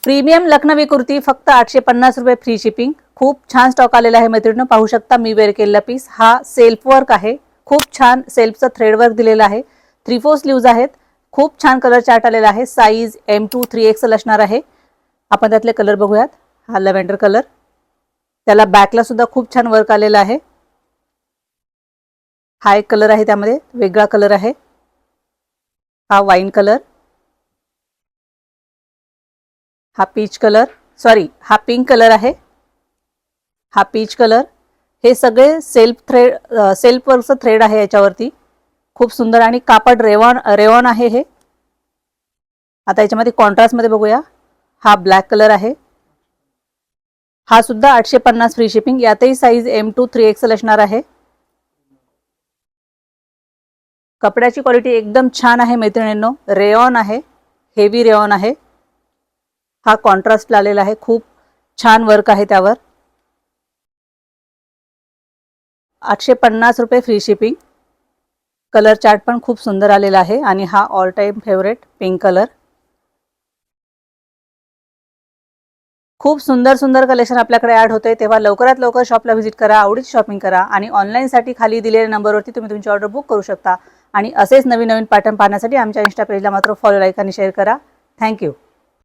Premium Lucknowi kurti फक्त 850 रुपये free shipping. खूप छान स्टॉक आलेला आहे मैत्रिणींनो, पाहू शकता मी वेअर केलेला पीस। हा सेल्फ वर्क आहे, खूप छान सेल्फचं थ्रेड वर्क दिलेलं आहे। 3/4 स्लीव्ज आहेत, खूप छान कलर चार्ट आलेला आहे। साईज M2 3XL असणार आहे। आपण त्यातले कलर बघूयात। हा लॅव्हेंडर कलर, त्याला बॅकला सुद्धा खूप छान वर्क आलेला आहे। हा एक कलर आहे, त्यामध्ये वेगळा कलर आहे। हा वाईन कलर, हा पीच कलर, सॉरी हा पिंक कलर आहे। हा पीच कलर, हे सगळे सेल्फ वर्कचं थ्रेड आहे याच्यावरती। खूप सुंदर आणि कापड रेवॉन आहे हे। आता याच्यामध्ये कॉन्ट्रास्ट मध्ये बघूया। हा ब्लॅक कलर आहे, हा सुद्धा 850 फ्री शिपिंग। यातही साईज M2 3XL असणार आहे। कपड्याची क्वालिटी एकदम छान आहे मैत्रिणींनो, रेयॉन आहे, हेवी रेयॉन आहे। हा कॉन्ट्रास्ट आलेला आहे, खूप छान वर्क आहे त्यावर। 850 रुपये फ्री शिपिंग। कलर चार्ट पण खूप सुंदर आलेला आहे आणि हा all time favourite pink colour. खूप सुंदर सुंदर कलेक्शन आपल्याकडे ऍड होते, तेव्हा लवकरात लवकर शॉपला व्हिजिट करा, आवडीची शॉपिंग करा आणि ऑनलाईनसाठी खाली दिलेल्या नंबरवरती तुम्ही तुमची ऑर्डर बुक करू शकता। आणि असेच नवीन नवीन पॅटर्न पाहण्यासाठी आमच्या इंस्टा पेजला मात्र फॉलो, लाईक आणि शेअर करा। थँक्यू।